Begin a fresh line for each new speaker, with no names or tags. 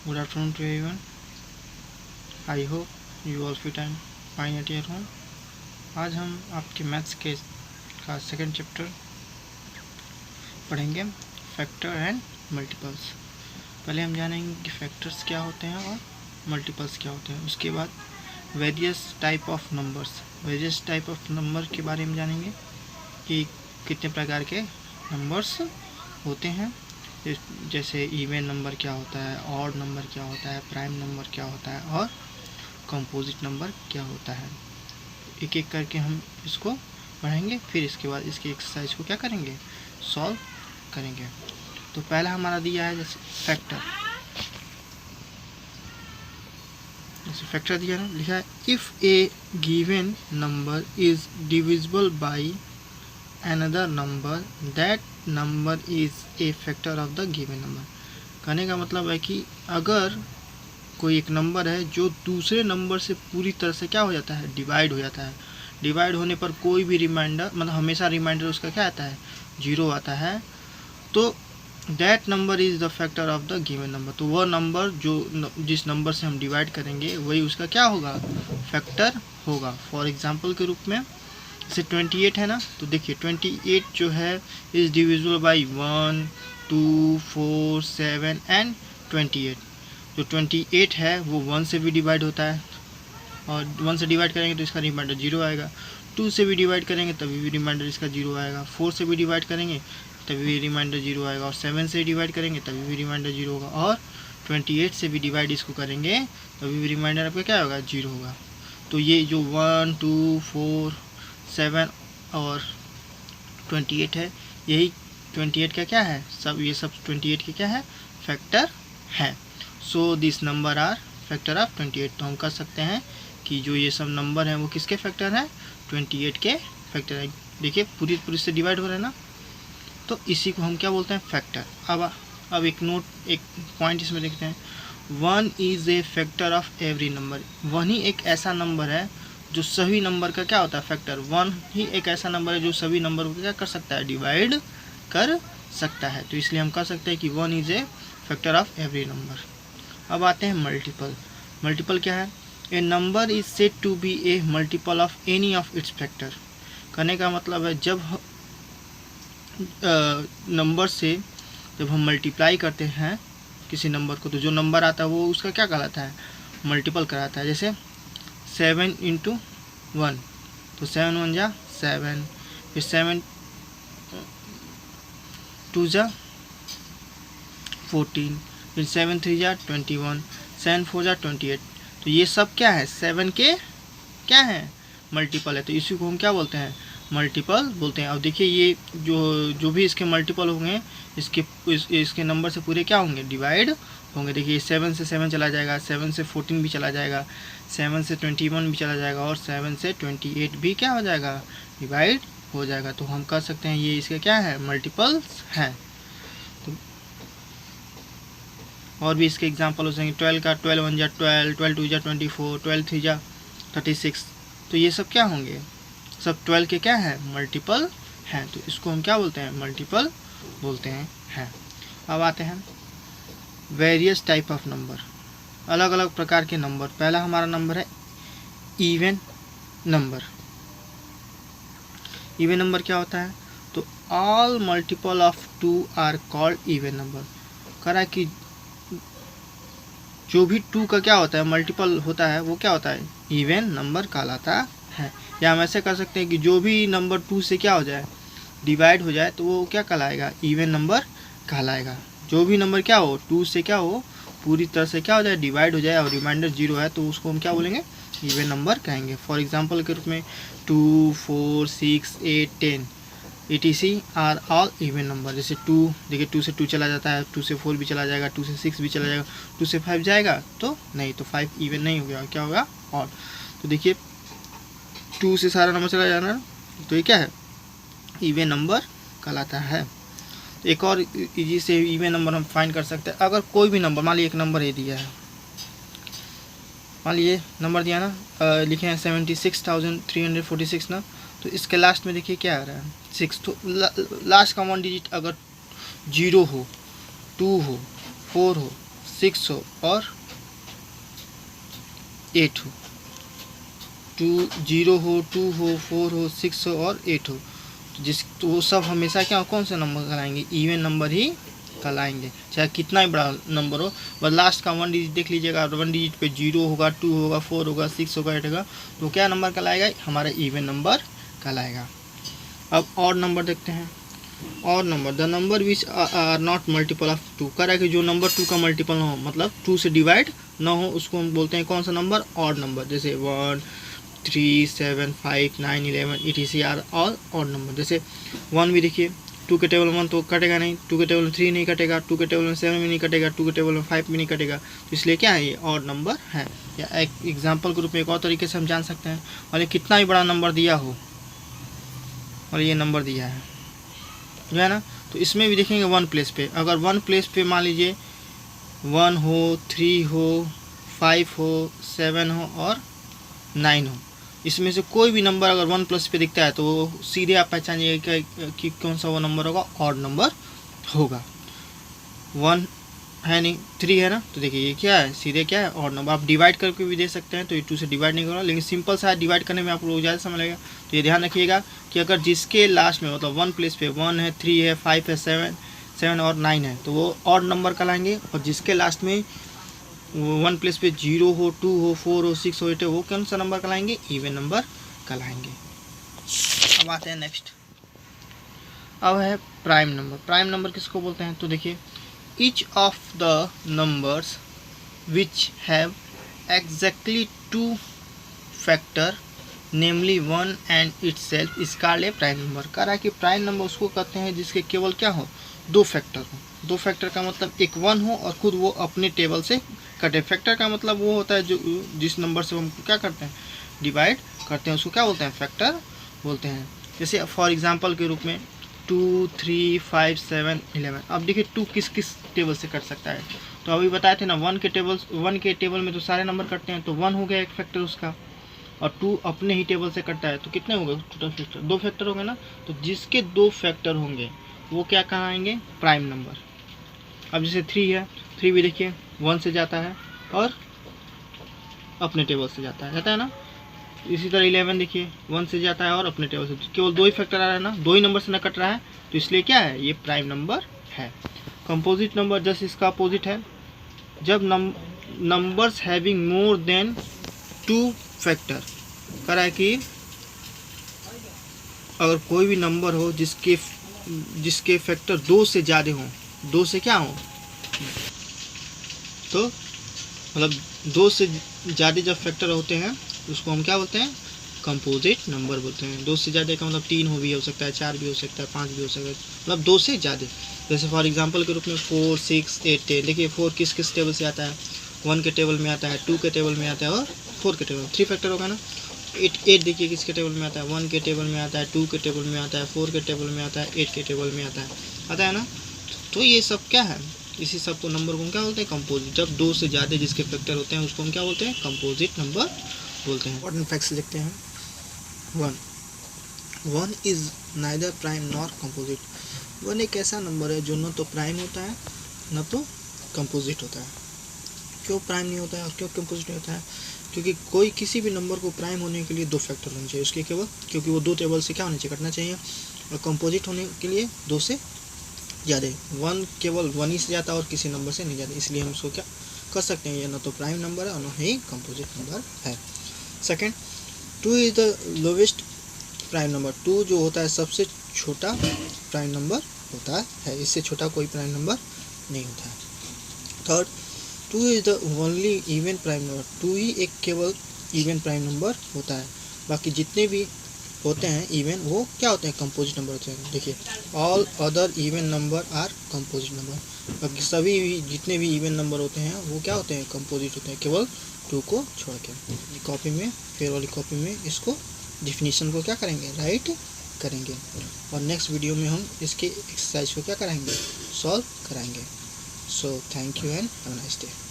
Good afternoon to everyone. I hope you all fit and fine at your home. आज हम आपके maths के का सेकंड चैप्टर पढ़ेंगे, फैक्टर एंड मल्टीपल्स। पहले हम जानेंगे कि फैक्टर्स क्या होते हैं और मल्टीपल्स क्या होते हैं। उसके बाद various type of numbers, various type of number के बारे में जानेंगे कि कितने प्रकार के नंबर्स होते हैं, जैसे इवन नंबर क्या होता है, ऑड नंबर क्या होता है, प्राइम नंबर क्या होता है और कंपोजिट नंबर क्या होता है। एक एक करके हम इसको पढ़ेंगे, फिर इसके बाद इसकी एक्सरसाइज को क्या करेंगे, सॉल्व करेंगे। तो पहला हमारा दिया है जैसे फैक्टर, जैसे फैक्टर दिया ना, लिखा है if A given number is divisible by another number that number is a factor of the given number। कहने का मतलब है कि अगर कोई एक नंबर है जो दूसरे नंबर से पूरी तरह से क्या हो जाता है, डिवाइड हो जाता है। डिवाइड होने पर कोई भी रिमाइंडर, मतलब हमेशा रिमाइंडर उसका क्या आता है, जीरो आता है, तो that number is the factor of the given number. तो वह नंबर जो जिस नंबर से हम डिवाइड करेंगे वही उसका क्या होगा, फैक्टर होगा। फॉर एग्जाम्पल के रूप में जैसे 28 है ना, तो देखिए 28 जो है इज डिविजिबल बाई 1, 2, 4, 7 एंड 28। जो 28 है वो 1 से भी डिवाइड होता है, और 1 से डिवाइड करेंगे तो इसका रिमाइंडर जीरो आएगा। 2 से भी डिवाइड करेंगे तभी भी रिमाइंडर इसका जीरो आएगा। 4 से भी डिवाइड करेंगे तभी भी रिमाइंडर जीरो आएगा, और 7 से डिवाइड करेंगे तभी भी रिमाइंडर जीरो होगा, और 28 से भी डिवाइड इसको करेंगे तभी भी रिमाइंडर आपका क्या होगा, जीरो होगा। तो ये जो 1, 2, 4, 7 और 28 है, यही 28 का क्या है, सब ये सब 28 के क्या है, फैक्टर है। So this number are factor of 28। तो हम कह सकते हैं कि जो ये सब नंबर हैं वो किसके फैक्टर हैं, 28 के फैक्टर है। देखिए पूरी पूरी से डिवाइड हो रहा है ना, तो इसी को हम क्या बोलते हैं, फैक्टर। अब एक नोट, एक पॉइंट इसमें देखते हैं, 1 is a factor of every number. 1 ही एक ऐसा नंबर है जो सभी नंबर का क्या होता है, फैक्टर। 1 ही एक ऐसा नंबर है जो सभी नंबर को क्या कर सकता है, डिवाइड कर सकता है। तो इसलिए हम कह सकते हैं कि 1 is a factor of every number. अब आते हैं मल्टीपल। मल्टीपल क्या है, a number is said to be a multiple of any of its factor. कहने का मतलब है जब नंबर से जब हम मल्टीप्लाई करते हैं किसी नंबर को, तो जो नंबर आता है वो उसका क्या कहलाता है, मल्टीपल कराता है। जैसे 7 इंटू 1, तो 7 1 जा 7, फिर 7 2 जा 14, फिर 7 3 जा 21, 7 4 जा 28। तो ये सब क्या है, 7 के क्या है, मल्टीपल है। तो इसी को हम क्या बोलते हैं, मल्टीपल बोलते हैं। अब देखिए ये जो भी इसके मल्टीपल होंगे, इसके नंबर से पूरे क्या होंगे, डिवाइड होंगे। देखिए 7 से 7 चला जाएगा, 7 से 14 भी चला जाएगा, 7 से 21 भी चला जाएगा, और 7 से 28 भी क्या हो जाएगा, डिवाइड हो जाएगा। तो हम कह सकते हैं ये इसके क्या है, मल्टीपल्स हैं। तो और भी इसके एग्जाम्पल हो सकेंगे, 12 का 12 1 जा 12, 12 2 जा 24, 12 3 जा 36। तो ये सब क्या होंगे, सब 12 के क्या है, मल्टीपल हैं। तो इसको हम क्या बोलते हैं, मल्टीपल बोलते हैं। अब आते हैं वेरियस टाइप ऑफ नंबर, अलग अलग प्रकार के नंबर। पहला हमारा नंबर है इवन नंबर। इवन नंबर क्या होता है, तो all multiple of 2 are called even number. कह रहा है कि जो भी 2 का क्या होता है, मल्टीपल होता है, वो क्या होता है, इवन नंबर कहलाता है। या हम ऐसे कर सकते हैं कि जो भी नंबर 2 से क्या हो जाए, डिवाइड हो जाए, तो वो क्या कहलाएगा, इवन नंबर कहलाएगा। जो भी नंबर क्या हो, 2 से क्या हो, पूरी तरह से क्या हो जाए, डिवाइड हो जाए, और रिमाइंडर जीरो है, तो उसको हम क्या बोलेंगे, इवन नंबर कहेंगे। फॉर एग्जांपल के रूप में 2, 4, 6, 8, 10 etc are all even number. जैसे 2, देखिए 2 से 2 चला जाता है, 2 से 4 भी चला जाएगा, 2 से 6 भी चला जाएगा, 2 से 5 जाएगा तो नहीं, तो 5 इवन नहीं हो गया, क्या होगा, ऑड। तो देखिए 2 से सारा नंबर चला जाना, तो ये क्या है, इवन नंबर कहलाता है। तो एक और इजी से इवन नंबर हम फाइंड कर सकते हैं। अगर कोई भी नंबर, मान लीजिए एक नंबर ये दिया है, मान लीजिए नंबर दिया ना, लिखे हैं 76,346 ना, तो इसके लास्ट में देखिए क्या आ रहा है, 6। तो लास्ट का 1 डिजिट अगर 0 हो, 2 हो, 4 हो, 6 हो और 8 हो, 2 0 हो, 2 हो, 4 हो, 6 हो और 8 हो, तो वो सब हमेशा क्या कौन से नंबर कहलाएंगे, इवन नंबर ही कहलाएंगे, चाहे कितना ही बड़ा नंबर हो। बस लास्ट का 1 डिजिट देख लीजिएगा, 1 डिजिट पे 0 होगा, 2 होगा, 4 होगा, 6 होगा, 8 होगा, तो क्या नंबर कहलाएगा, हमारा इवन नंबर कहलाएगा। अब और नंबर देखते हैं। और number, the number which are not multiple of 2, कह रहा है कि जो नंबर 2 का मल्टीपल ना हो, मतलब 2 से डिवाइड ना हो, उसको हम बोलते हैं कौन सा नंबर, ऑड नंबर। जैसे 1 3 7 5 9 11 etc are all odd number. जैसे 1 भी देखिए, 2 के टेबल में 1 तो कटेगा नहीं, 2 के टेबल में 3 नहीं कटेगा, 2 के टेबल में 7 भी नहीं कटेगा, 2 के टेबल में 5 भी नहीं कटेगा, तो इसलिए क्या है, ये ऑड नंबर है। या एक एग्जाम्पल के रूप में एक और तरीके से हम जान सकते हैं, और ये कितना ही बड़ा नंबर दिया हो और ये नंबर दिया है जो है ना, तो इसमें भी देखेंगे 1 प्लेस पे, अगर 1 प्लेस पे मान लीजिए 1 हो, 3 हो, 5 हो, 7 हो और 9 हो, इसमें से कोई भी नंबर अगर 1 प्लस पे दिखता है तो सीधे आप पहचानिए कि कौन सा वो नंबर होगा, ऑड नंबर होगा। 1 है नहीं, 3 है ना, तो देखिए ये क्या है, सीधे क्या है, ऑड नंबर। आप डिवाइड करके भी दे सकते हैं, तो ये 2 से डिवाइड नहीं करो, लेकिन सिंपल सा डिवाइड करने में आप लोग ज़्यादा समय लगेगा, तो ये ध्यान रखिएगा कि अगर जिसके लास्ट में मतलब 1 प्लेस पे 1 है, 3 है, 5 है, 7 और 9 है, तो वो ऑड नंबर कहलाएंगे, और जिसके लास्ट में 1 प्लेस पे 0 हो, 2 हो, 4 हो, 6 हो, 8 हो, वो कौन सा नंबर कहलाएंगे, इवन नंबर कहलाएंगे। अब आते हैं नेक्स्ट, अब है प्राइम नंबर। प्राइम नंबर किसको बोलते हैं, तो देखिए, each of the numbers which have exactly 2 factor namely 1 and itself is called a prime number। कह रहा है कि प्राइम नंबर उसको कहते हैं जिसके केवल क्या हो, 2 फैक्टर हो। 2 फैक्टर का मतलब एक 1 हो और खुद वो अपने टेबल से कटे। फैक्टर का मतलब वो होता है जो जिस नंबर से हम क्या करते हैं, डिवाइड करते हैं, उसको क्या बोलते हैं, फैक्टर बोलते हैं। जैसे फॉर एग्जांपल के रूप में 2 3 5 7 11। अब देखिए 2 किस किस टेबल से कट सकता है, तो अभी बताए थे ना, 1 के टेबल में तो सारे नंबर कटते हैं, तो 1 हो गया एक फैक्टर उसका, और 2 अपने ही टेबल से कटता है, तो कितने हो गए टोटल फैक्टर, 2 फैक्टर हो गए ना। तो जिसके 2 फैक्टर होंगे वो क्या कहलाएंगे, प्राइम नंबर। अब जैसे 3 है, 3 भी देखिए 1 से जाता है और अपने टेबल से जाता है ना। इसी तरह 11 देखिए 1 से जाता है और अपने टेबल से, केवल 2 ही फैक्टर आ रहा है ना, 2 ही नंबर से ना कट रहा है, तो इसलिए क्या है, ये प्राइम नंबर है। कंपोजिट नंबर जस्ट इसका अपोजिट है, जब numbers having more than 2 factor. कह रहा है कि अगर कोई भी नंबर हो जिसके फैक्टर 2 से ज़्यादा हों, 2 से क्या हो, तो मतलब 2 से ज़्यादा जब फैक्टर होते हैं उसको हम क्या बोलते हैं, कंपोजिट नंबर बोलते हैं। 2 से ज़्यादा का मतलब 3 भी हो सकता है, 4 भी हो सकता है, 5 भी हो सकता है, मतलब 2 से ज़्यादा। जैसे फॉर एग्जांपल के रूप में 4 6 8 10। देखिए 4 किस किस टेबल से आता है, 1 के टेबल में आता है, 2 के टेबल में आता है और 4 के टेबल में, 3 फैक्टर होगा ना। 8 देखिए किसके टेबल में आता है, 1 के टेबल में आता है, 2 के टेबल में आता है, 4 के टेबल में आता है, 8 के टेबल में आता है ना। तो ये सब क्या है, इसी सब को नंबर को क्या बोलते हैं, कंपोजिट। जब 2 से ज़्यादा जिसके फैक्टर होते हैं उसको हम क्या बोलते हैं, कंपोजिट नंबर बोलते हैं। इंपॉर्टेंट फैक्ट्स देखते हैं। 1 is neither prime nor composite. 1 एक ऐसा नंबर है जो न तो प्राइम होता है न तो कंपोजिट होता है। क्यों प्राइम नहीं होता है और क्यों कंपोजिट नहीं होता है, क्योंकि कोई किसी भी नंबर को प्राइम होने के लिए 2 फैक्टर होने चाहिए उसके केवल, क्योंकि वो 2 टेबल से क्या होने चाहिए, कटना चाहिए। और कंपोजिट होने के लिए 2 से ज़्यादा, 1 केवल 1 ही से जाता है और किसी नंबर से नहीं जाता, इसलिए हम उसको क्या कर सकते हैं, ये ना तो प्राइम नंबर है और ना ही कंपोजिट नंबर है। Second, 2 is the lowest prime number. 2 जो होता है सबसे छोटा प्राइम नंबर होता है, इससे छोटा कोई प्राइम नंबर नहीं होता है। Third, 2 is the only even prime number. 2 ही एक केवल इवन प्राइम नंबर होता है, बाकी जितने भी होते हैं इवन वो क्या होते हैं, कंपोजिट नंबर होते हैं। देखिए all other even number are composite number. बाकी सभी जितने भी इवन नंबर होते हैं वो क्या होते हैं, कंपोजिट होते हैं, केवल 2 को छोड़ के। कॉपी में, फेयर वाली कॉपी में इसको डिफिनीशन को क्या करेंगे, राइट करेंगे, और नेक्स्ट वीडियो में हम इसके एक्सरसाइज को क्या कराएंगे, सॉल्व कराएंगे। So thank you and have a nice day.